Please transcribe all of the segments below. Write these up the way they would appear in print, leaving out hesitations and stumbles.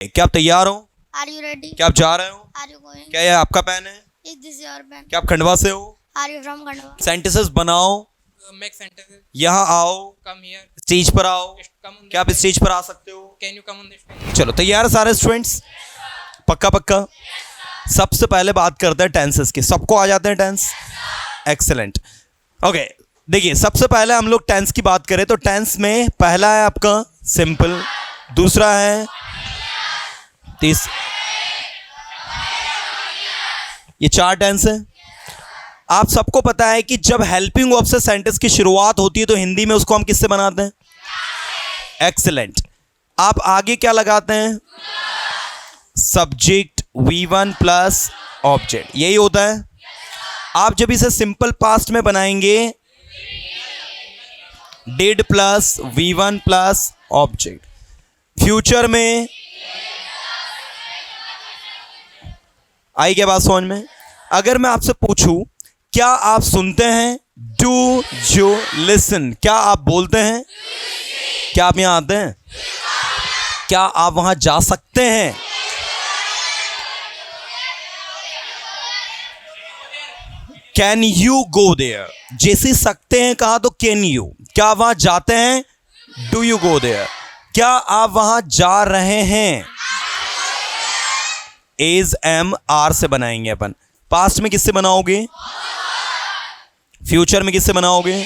क्या आप तैयार हो? Are you ready? क्या आप जा रहे हो? Are you going? क्या यह आपका पेन है? Is this your pen? क्या आप खंडवा से हो? Are you from Khandwa? Sentences बनाओ, Make sentences. यहाँ आओ, Come here. स्टेज पर आओ। Just come on. क्या आप स्टेज पर आ सकते हो? Can you come on this stage? चलो तैयार है सारे स्टूडेंट्स? पक्का पक्का? सबसे पहले बात करते हैं टेंसेस की। सबको आ जाते हैं टेंस? एक्सेलेंट। ओके, देखिए सबसे पहले हम लोग टेंस की बात करें तो टेंस में पहला है आपका सिंपल, दूसरा है ये 4 टेंस है। आप सबको पता है कि जब हेल्पिंग वर्ब से सेंटेंस की शुरुआत होती है तो हिंदी में उसको हम किससे बनाते हैं? एक्सेलेंट। आप आगे क्या लगाते हैं? सब्जेक्ट V1 प्लस ऑब्जेक्ट, यही होता है। आप जब इसे सिंपल पास्ट में बनाएंगे did plus V1 plus object. Future में आई क्या बात समझ में? अगर मैं आपसे पूछूं क्या आप सुनते हैं? Do you listen? क्या आप बोलते हैं? क्या आप यहां आते हैं? क्या आप वहां जा सकते हैं? Can you go there? जैसे सकते हैं कहा तो कैन यू। क्या आप वहां जाते हैं? Do you go there? क्या आप वहां जा रहे हैं? एज एम आर से बनाएंगे अपन। पास्ट में किससे बनाओगे? फ्यूचर में किससे बनाओगे?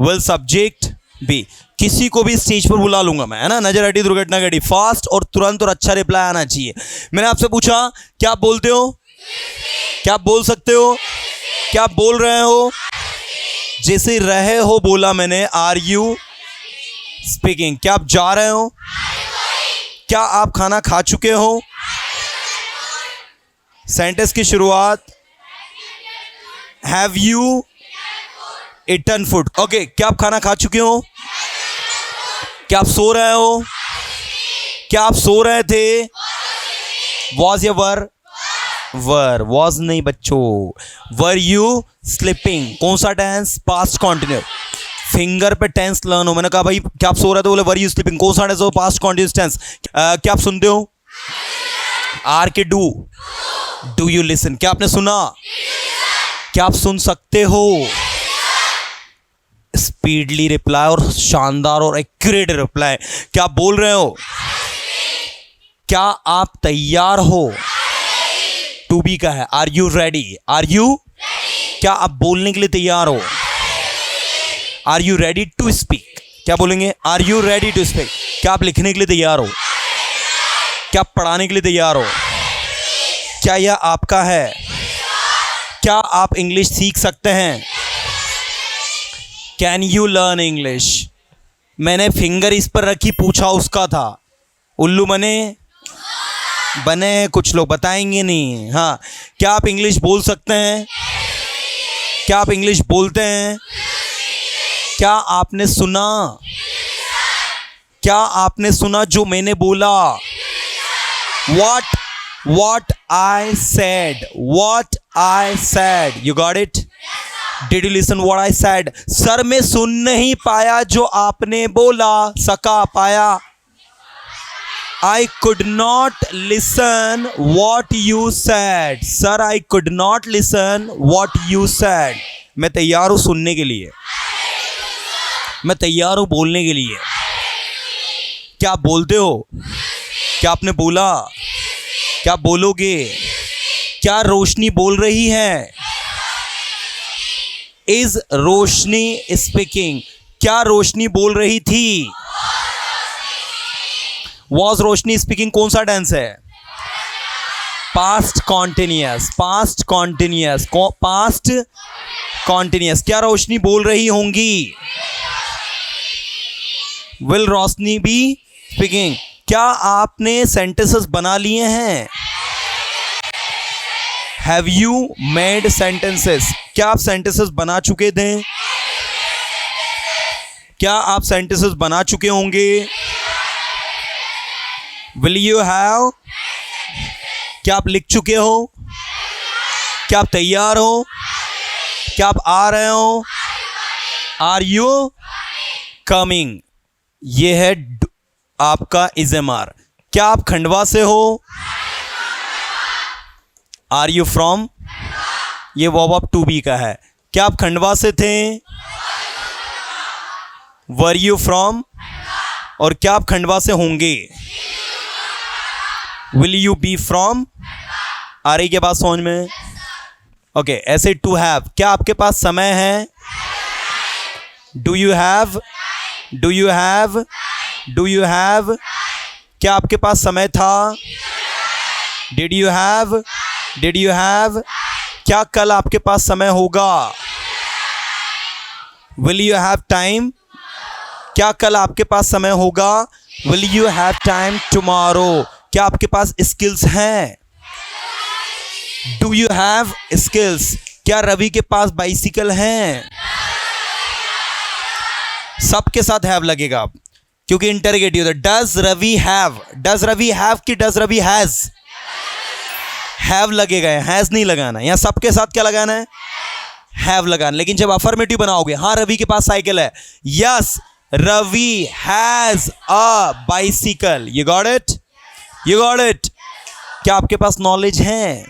Will subject be. किसी को भी स्टेज पर बुला लूंगा मैं, है ना, नजर हटी दुर्घटना घटी, फास्ट और तुरंत और अच्छा रिप्लाई आना चाहिए। मैंने आपसे पूछा क्या आप बोलते हो? क्या आप बोल सकते हो? क्या आप बोल रहे हो? जैसे रहे हो बोला मैंने, आर यू स्पीकिंग? क्या आप जा रहे हो? क्या आप खाना खा चुके हो? सेंटेंस की शुरुआत have you eaten food? Okay, क्या आप खाना खा चुके हो? क्या आप सो रहे हो? क्या आप सो रहे थे? वॉज या वर? वर। वॉज नहीं बच्चों, वर यू स्लीपिंग? कौन सा टेंस? Past continuous. फिंगर पे टेंस लर्न हो। मैंने कहा भाई क्या आप सो रहे थे, बोले वर यू स्लीपिंग। कौन सा टेंस हो? Past continuous tense. क्या आप सुनते हो? आर के डू। Do you listen? क्या आपने सुना? क्या आप सुन सकते हो? स्पीडली रिप्लाई और शानदार और एक्यूरेट रिप्लाई। क्या आप बोल रहे हो? क्या आप तैयार हो? टू बी का है। Are you ready? Are you? क्या आप बोलने के लिए तैयार हो? Are you ready to speak? क्या बोलेंगे? Are you ready to speak? क्या आप लिखने के लिए तैयार हो? क्या आप पढ़ाने के लिए तैयार हो? क्या यह आपका है? क्या आप इंग्लिश सीख सकते हैं? Can you learn English? मैंने फिंगर इस पर रखी, पूछा उसका था। उल्लू बने कुछ लोग बताएंगे नहीं। हाँ, क्या आप इंग्लिश बोल सकते हैं? क्या आप इंग्लिश बोलते हैं? क्या आपने सुना? क्या आपने सुना जो मैंने बोला? What I said. What I said. You got it? Did you listen what I said? Sir मैं सुन नहीं पाया जो आपने बोला। सका पाया। I could not listen what you said. Sir, I could not listen what you said. मैं तैयार हूं सुनने के लिए, मैं तैयार हूं बोलने के लिए। क्या आप बोलते हो? क्या आपने बोला? क्या बोलोगे? क्या रोशनी बोल रही है? Is Roshni speaking? क्या रोशनी बोल रही थी? Was Roshni speaking? कौन सा टेंस है? Past continuous. Past continuous. Past continuous. क्या रोशनी बोल रही होंगी? Will Roshni be speaking? क्या आपने सेंटेंसेस बना लिए हैं? Have you made sentences? क्या आप सेंटेंसेस बना चुके थे? क्या आप सेंटेंसेस बना चुके होंगे? Will you have? क्या आप लिख चुके हो? क्या आप तैयार हो? क्या आप आ रहे हो? Are you coming? ये है आपका इज़ेमार। क्या आप खंडवा से हो? Are you from? ये वर्ब टू बी का है। क्या आप खंडवा से थे? Were you from? और क्या आप खंडवा से होंगे? Will you be from? आ रही क्या बात समझ में? ओके, ऐसे टू हैव, क्या आपके पास समय है? Do you have? Do you have? Do you have? क्या आपके पास समय था? Did you have? Did you have? क्या कल आपके पास समय होगा? Will you have time? क्या कल आपके पास समय होगा? Will you have time tomorrow? क्या आपके पास स्किल्स हैं? Do you have skills? क्या रवि के पास बाइसिकल हैं? सबके साथ हैव लगेगा क्योंकि इंटरगेटिव है। Does Ravi have? Does Ravi have कि डज रवि हैज? हैव लगेगा, हैज नहीं लगाना। यहां सबके साथ क्या लगाना है? हैव लगाना। लेकिन जब अफर्मेटिव बनाओगे, हाँ रवि के पास साइकिल है, yes Ravi has a bicycle. You got it? You got it? क्या आपके पास नॉलेज है?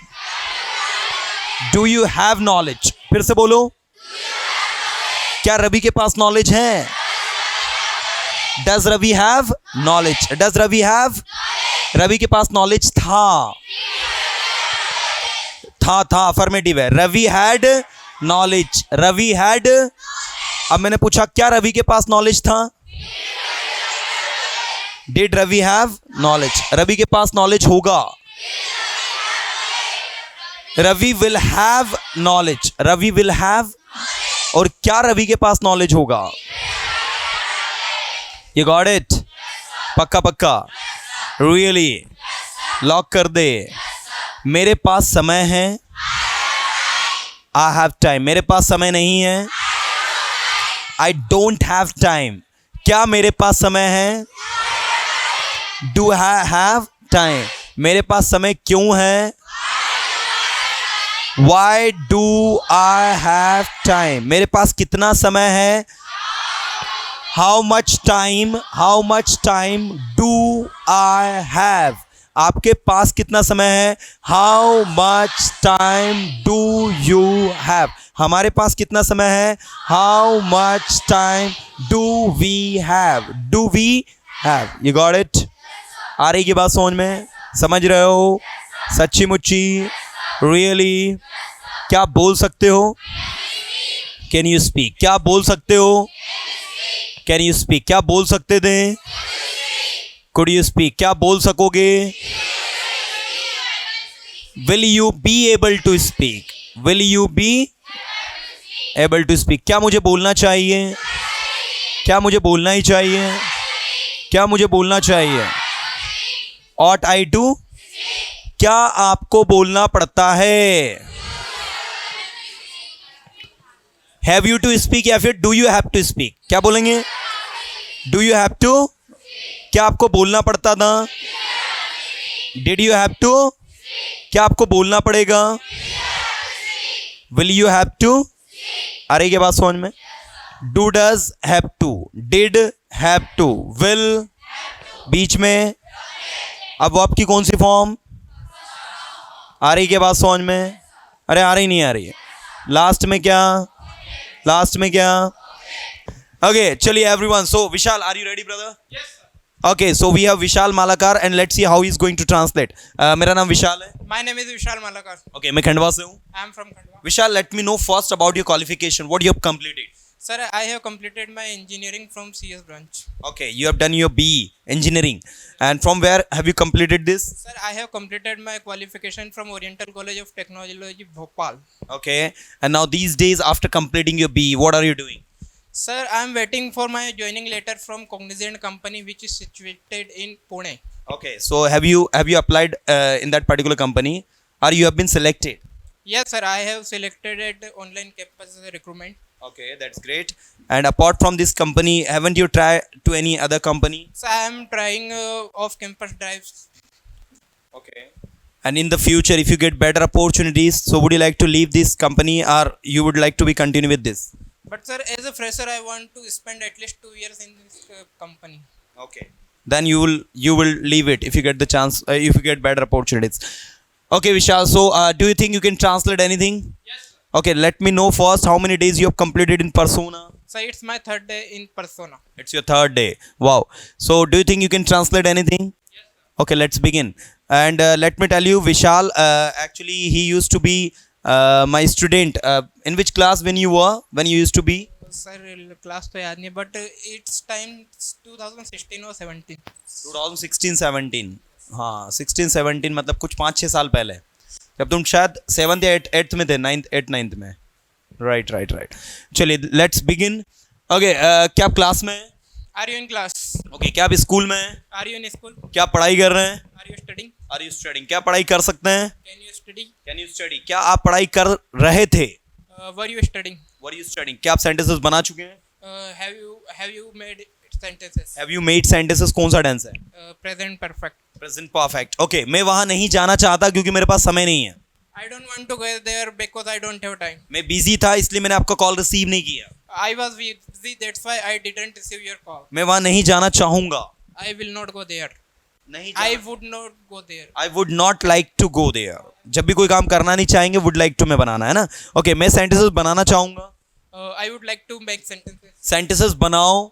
Do you have knowledge? फिर से बोलो, क्या रवि के पास नॉलेज है? Does Ravi have knowledge? Does Ravi have? Ravi के पास नॉलेज था। था अफर्मेटिव है। Ravi had knowledge. Ravi had. अब मैंने पूछा क्या रवि के पास नॉलेज था? Did Ravi have knowledge? Ravi के पास नॉलेज होगा। Ravi will have knowledge. Ravi will have. और क्या रवि के पास नॉलेज होगा? You got it? पक्का पक्का? रियली? लॉक कर दे। मेरे पास समय है। I have time. मेरे पास समय नहीं है। I don't have time. क्या मेरे पास समय है? Do I have time? मेरे पास समय क्यों है? Why do I have time? मेरे पास कितना समय है? How much time? How much time do I have? आपके पास कितना समय है? How much time do you have? हमारे पास कितना समय है? How much time do we have? Do we have? You got it? आ रही की बात समझ में? समझ रहे हो? सच्ची मुच्ची? रियली? क्या आप बोल सकते हो? Can you speak? क्या आप बोल सकते हो? Can you speak? क्या बोल सकते थे? Could you speak? क्या बोल सकोगे? Will you be able to speak? Will you be able to speak? क्या मुझे बोलना चाहिए? क्या मुझे बोलना ही चाहिए? क्या मुझे बोलना चाहिए? Ought I to? क्या आपको बोलना पड़ता है? हैव यू टू स्पीक या फिर do you have to speak? क्या बोलेंगे? Do you have to? क्या आपको बोलना पड़ता था? Did you have to? क्या आपको बोलना पड़ेगा? Will you have to? आ रही क्या बात समझ में? Do does have to, did have to, will बीच में। अब वर्ब की कौन सी फॉर्म? आ रही क्या बात समझ में? अरे आ रही नहीं आ रही है। लास्ट में क्या? लास्ट में क्या? ओके चलिए everyone. So Vishal, are you ready brother? Yes, sir. Okay, so we have Vishal Malakar and let's see how he is going to translate. मेरा नाम विशाल है। My name is Vishal Malakar. Okay, मैं खंडवा से हूँ। I am from Khandwa. Vishal, let me know first about your qualification. What you have completed? Sir, I have completed my engineering from CS branch. Okay, you have done your BE engineering, and from where have you completed this? Sir, I have completed my qualification from Oriental College of Technology, Bhopal. Okay, and now these days after completing your BE, what are you doing? Sir, I am waiting for my joining letter from Cognizant company which is situated in Pune. Okay, so have you applied in that particular company, or you have been selected? Yes, sir, I have selected at online campus recruitment. Okay, that's great. And apart from this company, haven't you tried to any other company? So I am trying off-campus drives. Okay. And in the future, if you get better opportunities, so would you like to leave this company, or you would like to be continue with this? But sir, as a fresher, I want to spend at least 2 years in this company. Okay. then you will leave it if you get the chance, if you get better opportunities. Okay, Vishal, so do you think you can translate anything? Yes, sir. Okay, let me know first how many days you have completed in persona. So it's my third day in persona. It's your third day. Wow. So do you think you can translate anything? Yes, sir. Okay, let's begin. And let me tell you, Vishal, actually he used to be my student. In which class when you used to be? Sir class तो याद नहीं but it's time 2016 और 17. 2016-17. हाँ 16-17 मतलब कुछ 5-6 साल पहले, जब तुम शायद 7th या 8th में थे, 9th में. राइट. चलिए लेट्स बिगिन. ओके, क्या आप क्लास में हैं? Are you in class? Okay, क्या आप स्कूल में हैं? Are you in school? क्या आप पढ़ाई कर रहे हैं? Are you studying? Are you studying? क्या पढ़ाई कर सकते हैं? Can you study? क्या आप पढ़ाई कर रहे थे? Were you studying? क्या आप सेंटेंसेस बना चुके हैं? Have you made sentences? Have you made sentences कौन सा टेंस है? Present perfect. Present perfect. Okay, मैं वहां नहीं जाना चाहता क्योंकि मेरे पास समय नहीं है. I don't want to go there because I don't have time. मैं बिजी था इसलिए मैंने आपका कॉल रिसीव नहीं किया. I was busy, that's why I didn't receive your call. मैं वहां नहीं जाना चाहूंगा. I will not go there. नहीं I would not go there. I would not like to go there. जब भी कोई काम करना नहीं चाहेंगे, would like to में बनाना है ना. ओके, मैं सेंटेंसेस बनाना चाहूंगा. I would like to make sentences. Sentences बनाओ.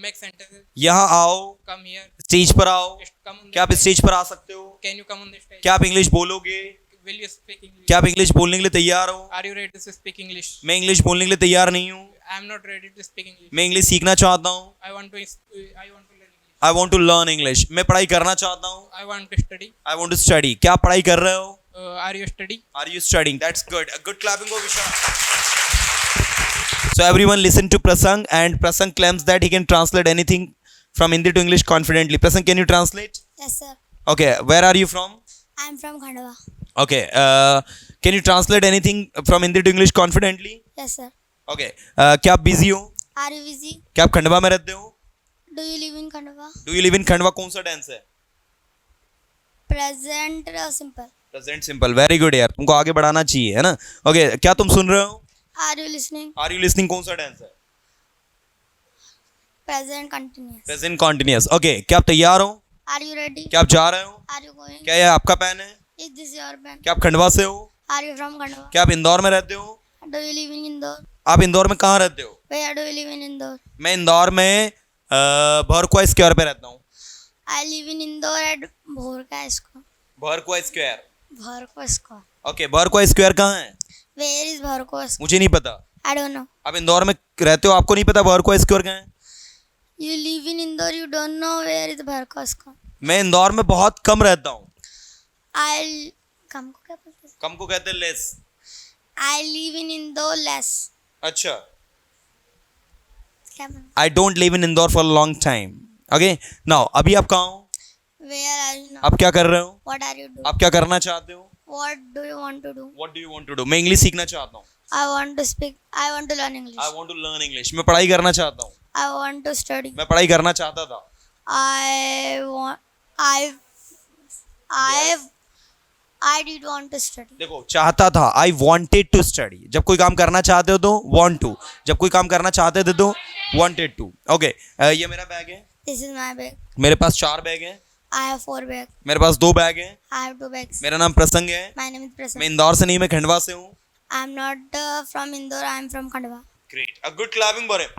Make sentences. यहाँ आओ. Come here. स्टेज पर आओ. Come on. क्या आप स्टेज पर आ सकते हो? Can you come on the stage? क्या आप इंग्लिश बोलोगे? Will you speak English? क्या आप इंग्लिश बोलने के लिए तैयार हो? Are you ready to speak English? मैं इंग्लिश बोलने के लिए तैयार नहीं हूँ. I am not ready to speak English. मैं इंग्लिश सीखना चाहता हूँ. I want to learn English. I want to learn English. मैं पढ़ाई करना चाहता हूँ. I want to study. I want to study. क्या आप पढ़ाई कर रहे हो? Are you studying? Are you studying? That's good. A good clapping for Vishal. So everyone listen to Prasang, and Prasang claims that he can translate anything from Hindi to English confidently. Prasang, can you translate? Yes, sir. Okay, where are you from? I am from Khandwa. Okay, can you translate anything from Hindi to English confidently? Yes, sir. Okay, क्या आप busy हो? Are you busy? क्या आप खंडवा में रहते हो? Do you live in Khandwa? Do you live in Khandwa? कौन सा टेंस है? Present or simple? Present simple. Very good यार, तुमको आगे बढ़ाना चाहिए, है ना. ओके, क्या तुम सुन रहे हो? Are you listening? Are you listening कौन सा टेंस है? Present continuous. Present continuous. Okay, क्या आप तैयार हो? Are you ready? क्या आप जा रहे हो? Are you going? क्या यह आपका पेन है? Is this your pen? क्या आप खंडवा से हो? Are you from Khandwa? क्या आप इंदौर में रहते हो? Do you live in Indore? आप इंदौर में कहाँ रहते हो? Where do you live in Indore? मैं इंदौर में भरकुआ स्क्वायर पे रहता हूँ. I live in Indore at Bhorka Square. Bharkua square. Bhorka Square. Okay, Bharkua square कहाँ है? Where is Bhorka Square? मुझे नहीं पता. I don't know. आप इंदौर में रहते हो, आपको नहीं पता भरकुआ स्क्वायर कहाँ है? You live in Indore, you don't know where is Bhorka Square. मैं इंदौर में बहुत कम रहता हूँ. I'll कम को क्या बोलते हैं? कम को कहते हैं less. I live in Indore less. अच्छा. क्या बोलते I don't live in Indore for a long time. Okay, now अभी आप कहाँ हो? हैं? Where are you now? आप क्या कर रहे हो? What are you doing? आप क्या करना चाहते हो? What do you want to do? What do you want to do? मैं इंग्लिश सीखना चाहता हूँ. I want to speak. I want to learn English. I want to learn English. मैं पढ़ाई करना चाहता हूँ. I want to study. मैं पढ़ाई करना चाहता था. I did want to study. देखो, चाहता था. I wanted to study. जब कोई काम करना चाहते हो तो want to. जब कोई काम करना चाहते थे तो wanted to. Okay, ये मेरा बैग है. This is my bag. मेरे पास 4 बैग हैं. I have 4 bags. मेरे पास 2 बैग हैं. I have 2 bags. मेरा नाम प्रसंग है. My name is Prasad. मैं इंदौर से नहीं, मैं खंडवा से हूँ. I am not from Indore. I am from Khandwa. Great. A good clapping for him.